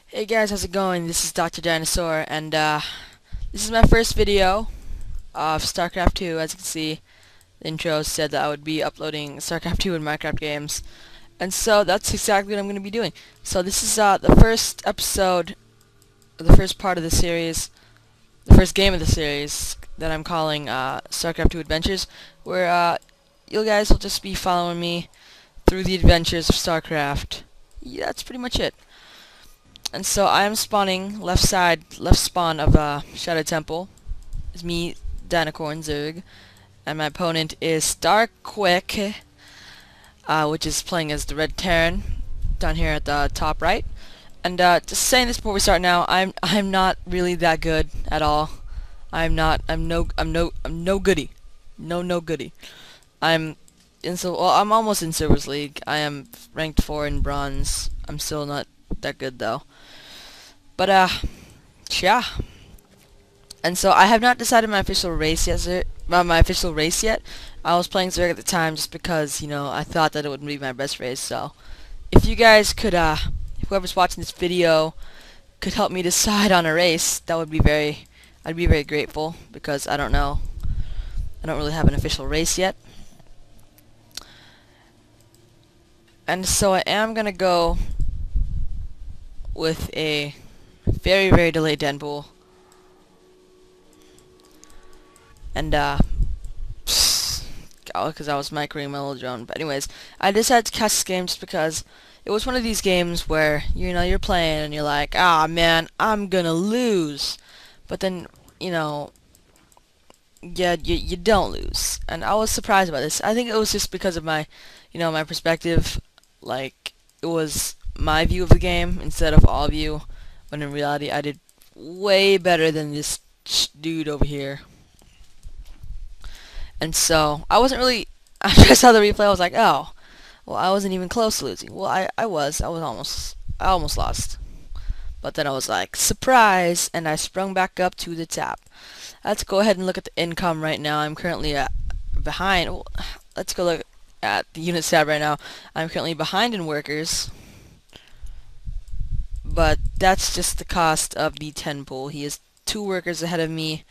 Hey guys, how's it going? This is Dr. Dinosaur, and this is my first video of Starcraft 2. As you can see, the intro said that I would be uploading Starcraft 2 and Minecraft games, and so that's exactly what I'm going to be doing. So this is the first episode, the first part of the series, the first game of the series that I'm calling Starcraft 2 Adventures, where you guys will just be following me through the adventures of Starcraft. Yeah, that's pretty much it. And so I am spawning left spawn of Shadow Temple. It's me, Dinocorn Zerg, and my opponent is Starquick, which is playing as the Red Terran down here at the top right. And just saying this before we start now, I'm not really that good at all. I'm no goody. No goody. I'm I'm almost in Silvers League. I am ranked 4 in Bronze. I'm still not that good though. But yeah. And so I have not decided my official race yet, I was playing Zerg at the time just because, I thought that it would be my best race. So if you guys could whoever's watching this video could help me decide on a race, I'd be very grateful, because I don't know. I don't really have an official race yet. And so I am going to go with a very delayed den pool. And because I was microing my little drone. But anyways, I decided to cast this game just because it was one of these games where you're playing and you're like, ah man, I'm gonna lose, but then yeah, you don't lose. And I was surprised by this. I think it was just because of my my perspective. Like, it was my view of the game instead of all of you, when in reality I did way better than this dude over here. And so I wasn't really, after I saw the replay, I was like, oh, well, I wasn't even close to losing. Well, I almost lost. But then I was like, surprise, and I sprung back up to the top. Let's go ahead and look at the income right now. I'm currently behind. Well, let's go look at the units tab right now. I'm currently behind in workers, but that's just the cost of the 10 pool. He is 2 workers ahead of me,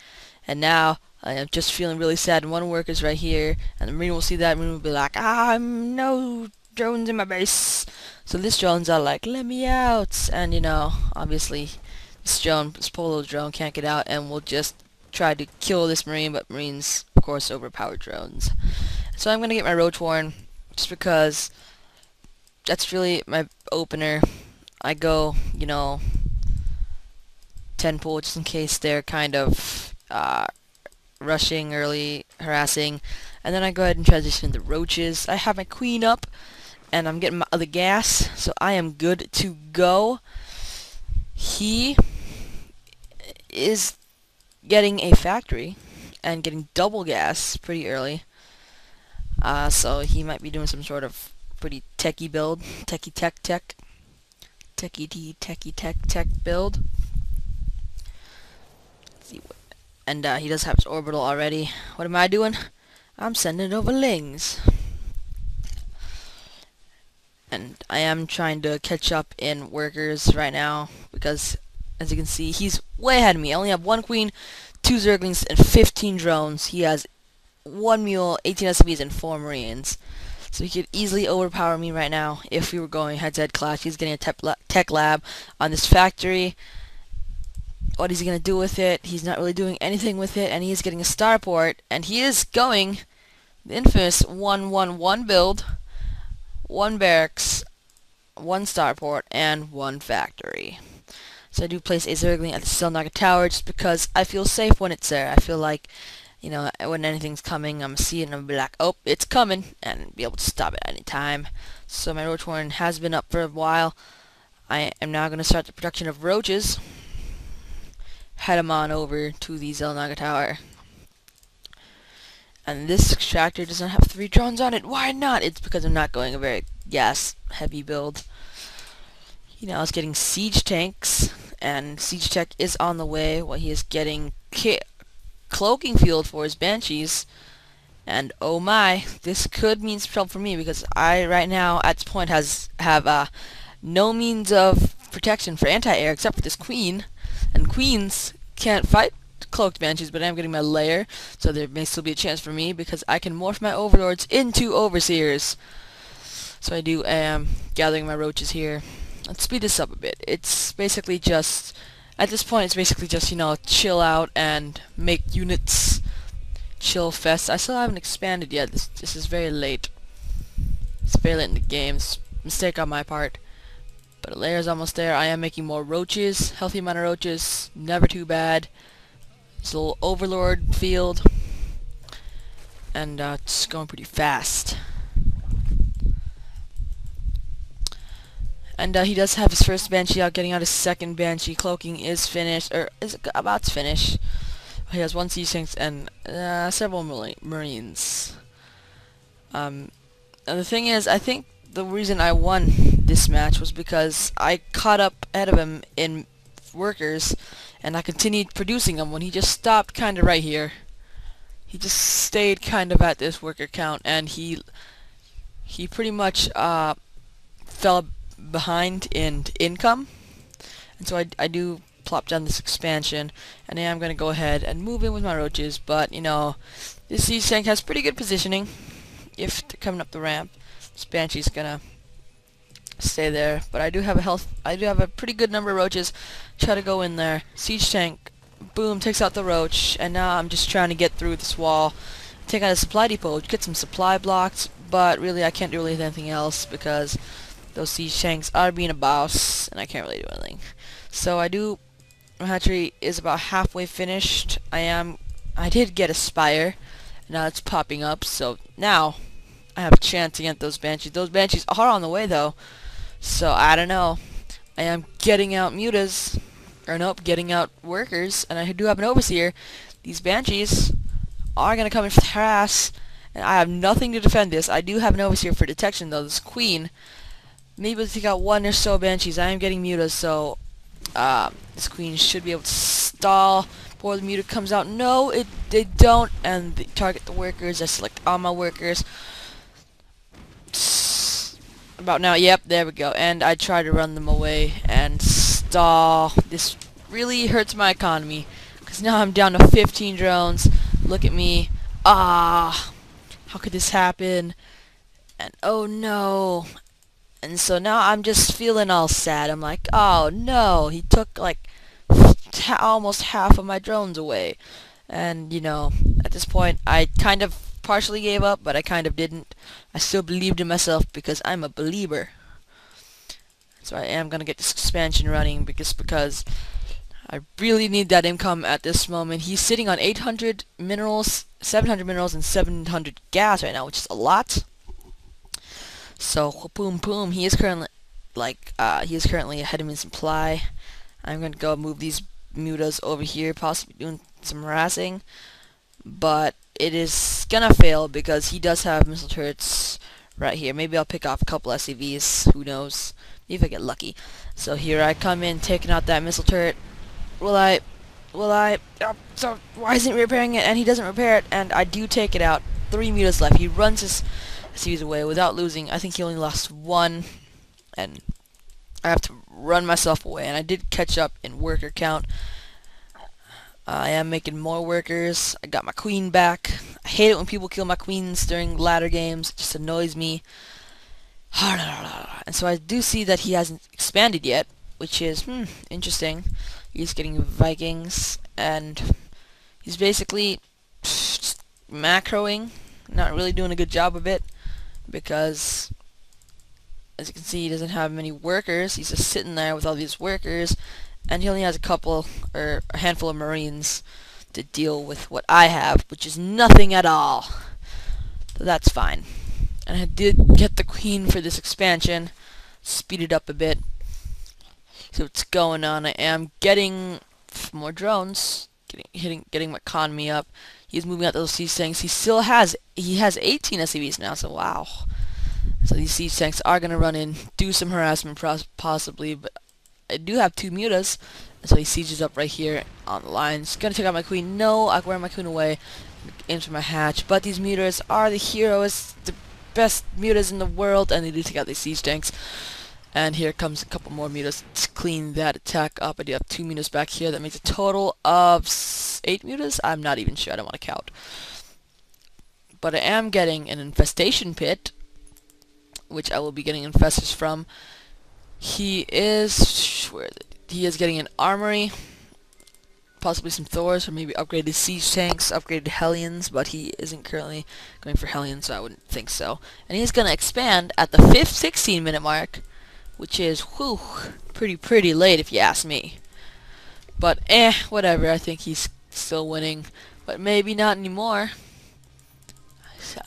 and now I am just feeling really sad. And 1 worker's right here, and the Marine will see that. Marine will be like, I'm no drones in my base. So this drone's all like, let me out. And obviously this poor little drone can't get out, and we'll just try to kill this Marine, but Marines, of course, overpower drones. So I'm gonna get my Roach Warren, just because that's really my opener. I go, 10 pool just in case they're kind of rushing early, harassing, and then I go ahead and transition to roaches. I have my queen up, and I'm getting my other gas, so I am good to go. He is getting a factory and getting double gas pretty early, so he might be doing some sort of pretty techie build, techie tech build. Let's see what. And he does have his orbital already. What am I doing? I'm sending over lings. And I am trying to catch up in workers right now, because as you can see, he's way ahead of me. I only have 1 queen, 2 zerglings, and 15 drones. He has 1 mule, 18 SCVs, and 4 marines. So he could easily overpower me right now if we were going head-to-head clash. He's getting a tech lab on this factory. What is he going to do with it? He's not really doing anything with it, and he is getting a starport, and he is going the infamous 1-1-1 build, 1 barracks, 1 starport, and 1 factory. So I do place a Zergling at the Silnaga Tower just because I feel safe when it's there. I feel like, when anything's coming, I'm going to see it and I'm going to be like, oh, it's coming, and be able to stop it at any time. So my Roach Warren has been up for a while. I am now going to start the production of roaches. Head him on over to the Silnaga Tower. And this extractor doesn't have 3 drones on it. Why not? It's because I'm not going a very gas-heavy build. He now is getting siege tanks, and siege tech is on the way while he is getting cloaking field for his banshees. And oh my, this could mean trouble for me, because I right now at this point have no means of protection for anti-air except for this queen, and queens can't fight cloaked banshees, but I am getting my lair, so there may still be a chance for me because I can morph my overlords into overseers. So I am gathering my roaches here. Let's speed this up a bit. It's basically just, at this point, it's basically just, you know, chill out and make units chill fest. I still haven't expanded yet. This is very late. It's very late in the game. It's a mistake on my part. But a layer is almost there. I am making more roaches. Healthy amount of roaches. Never too bad. It's a little overlord field. And it's going pretty fast. And he does have his first banshee out, getting out his second banshee. Cloaking is finished, or is about to finish. He has one siege tank and several marines. And the thing is, I think the reason I won this match was because I caught up ahead of him in workers, and I continued producing them when he just stopped kind of right here. He just stayed kind of at this worker count, and he pretty much fell behind in income, and so I do plop down this expansion, and I am going to go ahead and move in with my roaches, but you know, this siege tank has pretty good positioning if they're coming up the ramp. This banshee's gonna stay there, but I do have a pretty good number of roaches. Try to go in there. Siege tank, boom, takes out the roach, and now I'm just trying to get through this wall, take out a supply depot, get some supply blocks, but really I can't do really anything else because those siege tanks are being a boss, and I can't really do anything. So my hatchery is about halfway finished. I did get a spire, and now it's popping up, so now I have a chance against those banshees. Those banshees are on the way though, so I don't know. I am getting out mutas, or nope, getting out workers, and I do have an overseer. These banshees are gonna come in for the harass, and I have nothing to defend this. I do have an overseer for detection though. This queen may be able to take out one or so banshees. I am getting mutas, so this queen should be able to stall before the muta comes out. No, they don't, and they target the workers. I select all my workers. About now, yep, there we go. And I try to run them away and stall. This really hurts my economy because now I'm down to 15 drones. Look at me. How could this happen? And oh no. And so now I'm just feeling all sad. I'm like, oh no, he took like almost half of my drones away. And you know, at this point I kind of partially gave up, but I kind of didn't. I still believed in myself because I'm a believer. So I am gonna get this expansion running because I really need that income at this moment. He's sitting on 800 minerals, 700 minerals, and 700 gas right now, which is a lot. So boom, boom. He is currently ahead of me in supply. I'm gonna go move these mutas over here, possibly doing some harassing, but it is gonna fail because he does have missile turrets right here. Maybe I'll pick off a couple SCVs. Who knows? Maybe if I get lucky. So here I come in, taking out that missile turret. Will I? So why isn't he repairing it? And he doesn't repair it, and I do take it out. 3 mutas left. He runs his SCVs away without losing. I think he only lost 1, and I have to run myself away. And I did catch up in worker count. I am making more workers. I got my queen back. I hate it when people kill my queens during ladder games. It just annoys me. And so I do see that he hasn't expanded yet, which is interesting. He's getting Vikings, and he's basically just macroing, not really doing a good job of it, because as you can see, he doesn't have many workers. He's just sitting there with all these workers, and he only has a handful of marines to deal with what I have, which is nothing at all. So that's fine. And I did get the queen for this expansion, speed it up a bit. So what's going on? I am getting more drones, getting my economy up. He's moving out those siege tanks. He has 18 SCVs now. So wow. So these siege tanks are gonna run in, do some harassment possibly, but I do have 2 mutas, and so he sieges up right here on the lines. Gonna take out my queen. No, I wear my queen away. Aims for my hatch, but these mutas are the heroes, the best mutas in the world, and they do take out these siege tanks. And here comes a couple more mutas to clean that attack up. I do have 2 mutas back here. That makes a total of 8 mutas? I'm not even sure. I don't want to count. But I am getting an infestation pit, which I will be getting infestors from. He is... where is it? He is getting an armory, possibly some Thors, or maybe upgraded siege tanks, upgraded Hellions, but he isn't currently going for Hellions, so I wouldn't think so. And he's going to expand at the 16-minute mark, which is, whew, pretty late if you ask me. But, whatever, I think he's still winning, but maybe not anymore.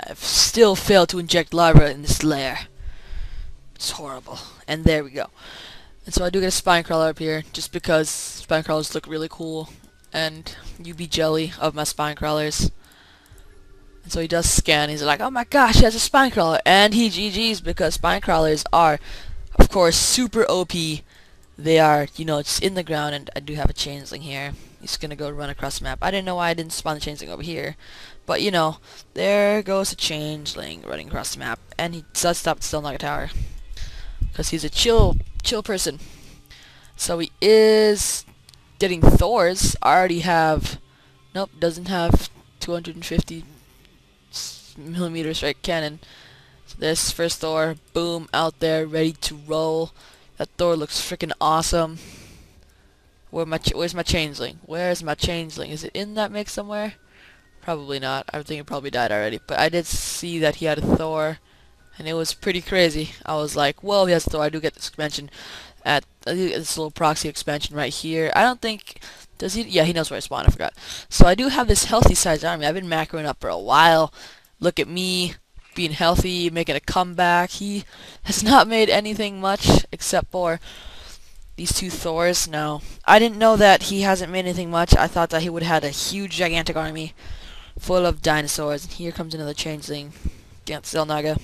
I've still failed to inject lava in this lair. It's horrible. And there we go. And so I do get a spine crawler up here, just because spine crawlers look really cool, and you be jelly of my spine crawlers. And so he does scan. He's like, oh my gosh, he has a spine crawler, and he GG's, because spine crawlers are, of course, super OP. They are, you know, just in the ground, and I do have a changeling here. He's gonna go run across the map. I didn't know why I didn't spawn the changeling over here, but you know, there goes a changeling running across the map, and he does stop at Stone Naga Tower, because he's a chill person. So he is getting Thors. I already have, nope, doesn't have 250 millimeter strike cannon. So this first Thor, boom, out there, ready to roll. That Thor looks freaking awesome. Where's my changeling? Where's my changeling? Is it in that mix somewhere? Probably not. I think it probably died already. But I did see that he had a Thor, and it was pretty crazy. I was like, whoa, he has a Thor. I do get this expansion at this little proxy expansion right here. I don't think, does he? Yeah, he knows where I spawn. I forgot. So I do have this healthy sized army. I've been macroing up for a while. Look at me, being healthy, making a comeback. He has not made anything much except for these 2 Thors. Now, I didn't know that he hasn't made anything much. I thought that he would have had a huge, gigantic army full of dinosaurs. And here comes another changeling against Zelnaga.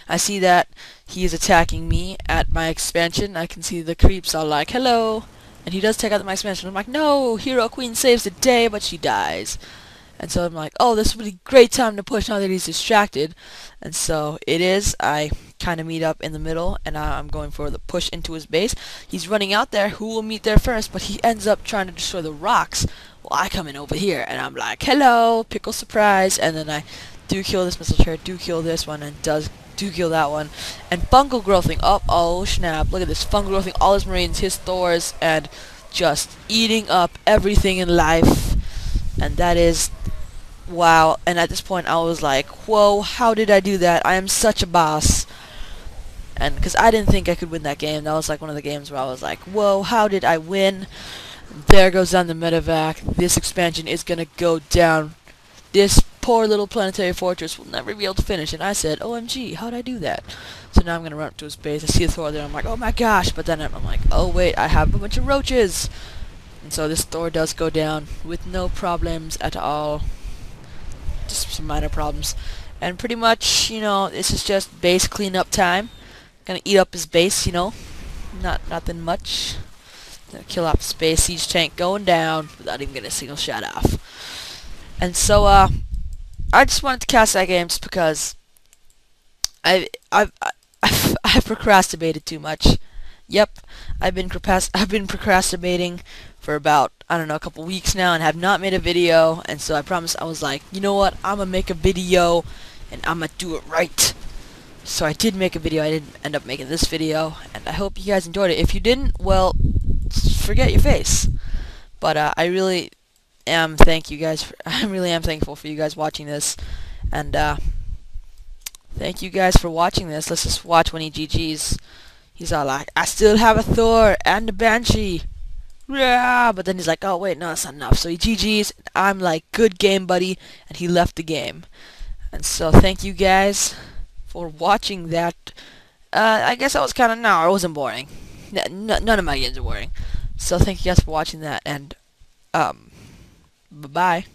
I see that he is attacking me at my expansion. I can see the creeps all like, hello. And he does take out my expansion. I'm like, no, Hero Queen saves the day, but she dies. And so I'm like, oh, this would be a great time to push now that he's distracted. And so it is. I kind of meet up in the middle, and I'm going for the push into his base. He's running out there. Who will meet there first? But he ends up trying to destroy the rocks. Well, I come in over here, and I'm like, hello, pickle surprise. And then I do kill this missile turret, do kill this one, and do kill that one. And fungal growthing. Oh snap. Look at this. Fungal growthing all his marines, his Thors, and just eating up everything in life. And that is, wow. And at this point I was like, whoa, how did I do that? I am such a boss. And because I didn't think I could win that game. That was like one of the games where I was like, whoa, how did I win? There goes down the medevac. This expansion is gonna go down. This poor little planetary fortress will never be able to finish. And I said, OMG, how'd I do that? So now I'm gonna run up to his base. I see a Thor there. I'm like, oh my gosh. But then I'm like, oh wait, I have a bunch of roaches. And so this Thor does go down with no problems at all. Just some minor problems. And pretty much, you know, this is just base cleanup time. Gonna eat up his base, you know. Nothing much. Gonna kill off his base. Siege tank going down without even getting a single shot off. And so, I just wanted to cast that game just because I've procrastinated too much. Yep, I've been procrastinating for about, I don't know, a couple weeks now, and have not made a video. And so I promised, I was like, you know what, I'm gonna make a video and I'm gonna do it right. So I did make a video. I didn't end up making this video, and I hope you guys enjoyed it. If you didn't, well, forget your face. But I really am thankful for you guys watching this, and thank you guys for watching this. Let's just watch when he GG's. He's all like, I still have a Thor and a Banshee. Yeah, but then he's like, oh wait, no, that's not enough. So he GG's. I'm like, good game, buddy, and he left the game. And so thank you guys for watching that. I guess that was kind of, no, it wasn't boring. None of my games are boring. So thank you guys for watching that, and bye-bye.